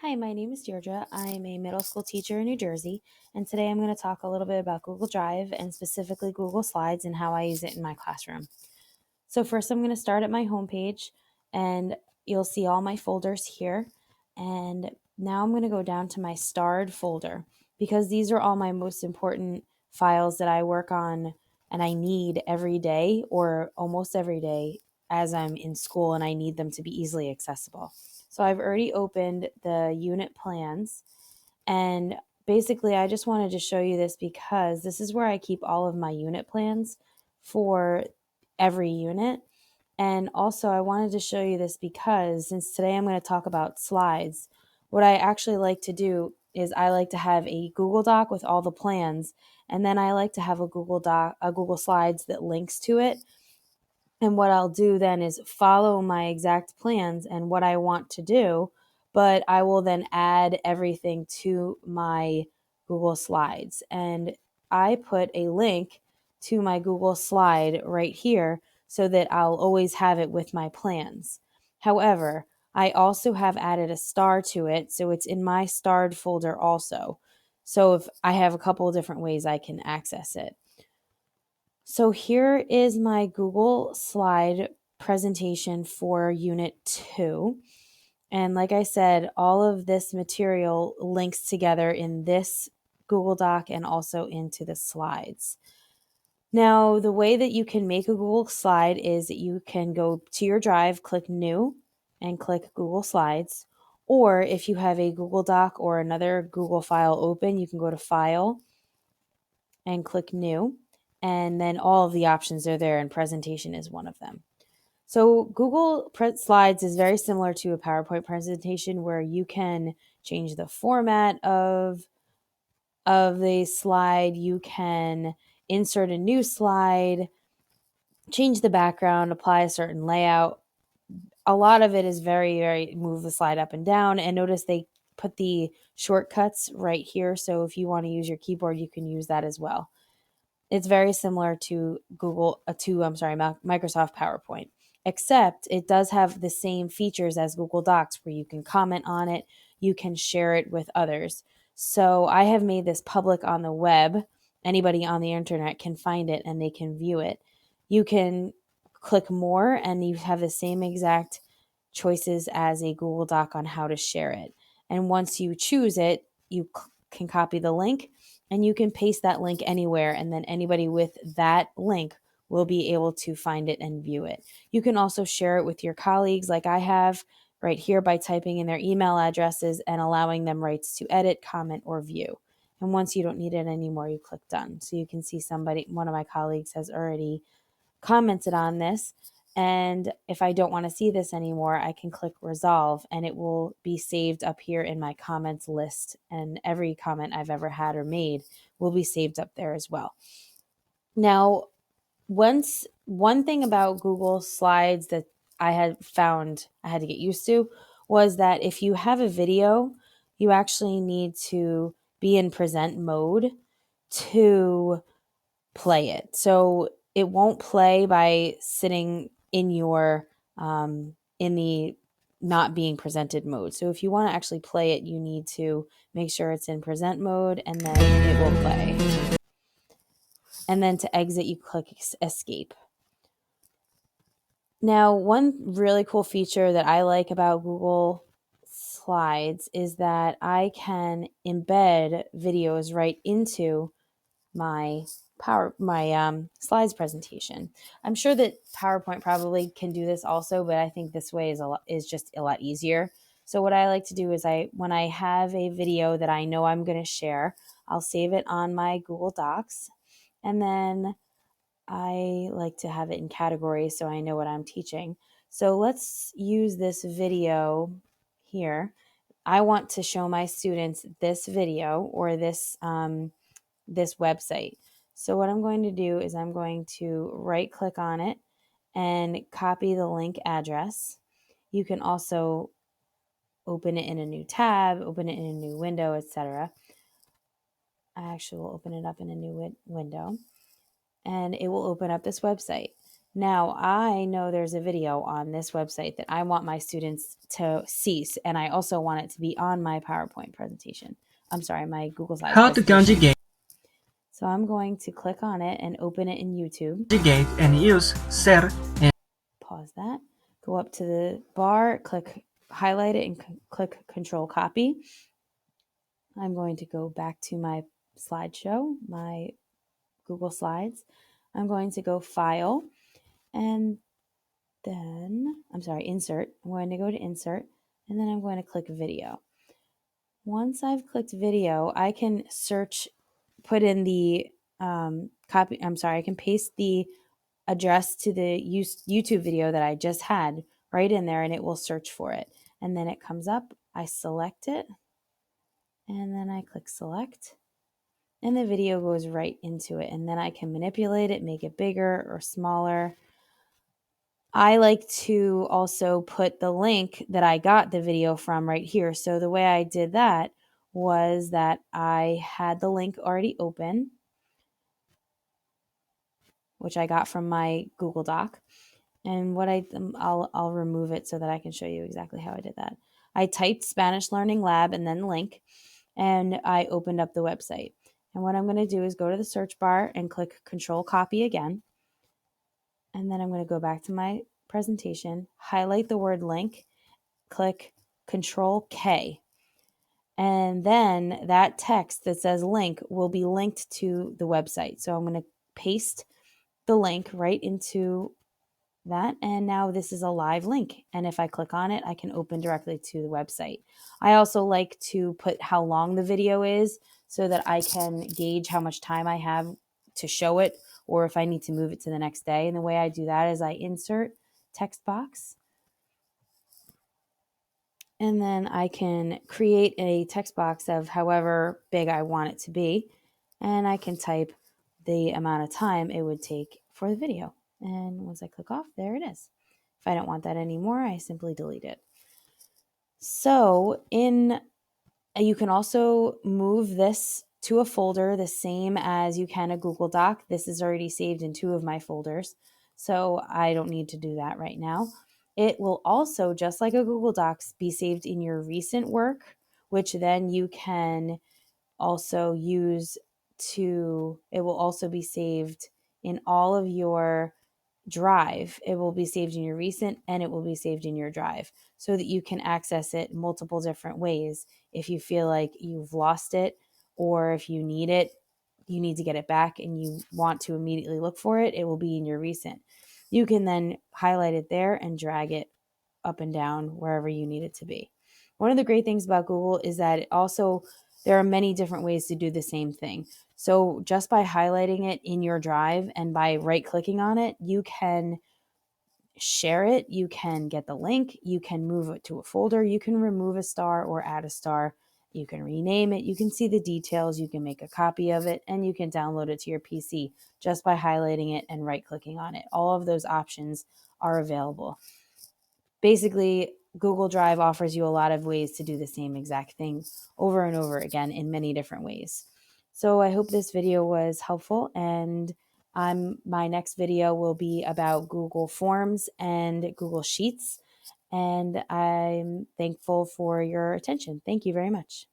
Hi, my name is Deirdre. I'm a middle school teacher in New Jersey, and today I'm going to talk a little bit about Google Drive and specifically Google Slides and how I use it in my classroom. So first I'm going to start at my homepage, and you'll see all my folders here. And now I'm going to go down to my starred folder because these are all my most important files that I work on and I need every day or almost every day as I'm in school, and I need them to be easily accessible. So I've already opened the unit plans, and basically I just wanted to show you this because this is where I keep all of my unit plans for every unit. And also I wanted to show you this because since today I'm going to talk about slides, what I actually like to do is I like to have a Google Doc with all the plans, and then I like to have a Google Slides that links to it. And what I'll do then is follow my exact plans and what I want to do, but I will then add everything to my Google Slides. And I put a link to my Google slide right here so that I'll always have it with my plans. However, I also have added a star to it, so it's in my starred folder also. So if I have a couple of different ways I can access it. So here is my Google slide presentation for Unit 2. And like I said, all of this material links together in this Google Doc and also into the slides. Now, the way that you can make a Google slide is that you can go to your Drive, click New, and click Google Slides. Or if you have a Google Doc or another Google file open, you can go to File and click New, and then all of the options are there, and presentation is one of them. So Google Slides is very similar to a PowerPoint presentation where you can change the format of the slide, you can insert a new slide, change the background, apply a certain layout. A lot of it is very move the slide up and down, and notice they put the shortcuts right here, so if you want to use your keyboard, you can use that as well. It's very similar to Microsoft PowerPoint, except it does have the same features as Google Docs where you can comment on it, you can share it with others. So I have made this public on the web. Anybody on the internet can find it and they can view it. You can click more and you have the same exact choices as a Google Doc on how to share it. And once you choose it, you can copy the link and you can paste that link anywhere, and then anybody with that link will be able to find it and view it. You can also share it with your colleagues like I have right here by typing in their email addresses and allowing them rights to edit, comment, or view. And once you don't need it anymore, you click done. So you can see one of my colleagues has already commented on this. And if I don't want to see this anymore, I can click resolve and it will be saved up here in my comments list. And every comment I've ever had or made will be saved up there as well. Now, one thing about Google Slides that I had found I had to get used to was that if you have a video, you actually need to be in present mode to play it. So it won't play by sitting in your in the not being presented mode. So if you want to actually play it, you need to make sure it's in present mode and then it will play. And then to exit, you click escape. Now, one really cool feature that I like about Google Slides is that I can embed videos right into my slides presentation. I'm sure that PowerPoint probably can do this also, but I think this way is just a lot easier. So what I like to do is when I have a video that I know I'm going to share, I'll save it on my Google Docs, and then I like to have it in categories so I know what I'm teaching. So let's use this video here. I want to show my students this video or this website. So what I'm going to do is I'm going to right click on it and copy the link address. You can also open it in a new tab, open it in a new window, etc. I actually will open it up in a new window and it will open up this website. Now, I know there's a video on this website that I want my students to see, and I also want it to be on my PowerPoint presentation. I'm sorry, my Google Slides How to presentation. So I'm going to click on it and open it in YouTube. conjugate and use ser and Pause that. Go up to the bar, highlight it, and click Control Copy. I'm going to go back to my slideshow, my Google Slides. I'm going to go File, and then, Insert. I'm going to go to Insert, and then I'm going to click Video. Once I've clicked Video, I can put in the I can paste the address to the YouTube video that I just had right in there, and it will search for it. And then it comes up, I select it, and then I click Select, and the video goes right into it. And then I can manipulate it, make it bigger or smaller. I like to also put the link that I got the video from right here. So the way I did that was that I had the link already open, which I got from my Google Doc. And I'll remove it so that I can show you exactly how I did that. I typed Spanish Learning Lab and then link, and I opened up the website. And what I'm going to do is go to the search bar and click Control Copy again. And then I'm going to go back to my presentation, highlight the word link, click Control K. And then that text that says link will be linked to the website. So I'm going to paste the link right into that, and now this is a live link, and if I click on it, I can open directly to the website. I also like to put how long the video is so that I can gauge how much time I have to show it, or if I need to move it to the next day. And the way I do that is I insert text box, and then I can create a text box of however big I want it to be, and I can type the amount of time it would take for the video. And once I click off, there it is. If I don't want that anymore, I simply delete it. So you can also move this to a folder the same as you can a Google Doc. This is already saved in 2 of my folders, so I don't need to do that right now. It will also, just like a Google Docs, be saved in your recent work, which then you can also use it will also be saved in all of your drive. It will be saved in your recent, and it will be saved in your drive so that you can access it multiple different ways. If you feel like you've lost it, or if you need it, you need to get it back and you want to immediately look for it, it will be in your recent. You can then highlight it there and drag it up and down wherever you need it to be. One of the great things about Google is that there are many different ways to do the same thing. So just by highlighting it in your drive and by right clicking on it, you can share it, you can get the link, you can move it to a folder, you can remove a star or add a star, you can rename it, you can see the details, you can make a copy of it, and you can download it to your PC just by highlighting it and right clicking on it. All of those options are available. Basically, Google Drive offers you a lot of ways to do the same exact thing over and over again in many different ways. So I hope this video was helpful, and my next video will be about Google Forms and Google Sheets, and I'm thankful for your attention. Thank you very much.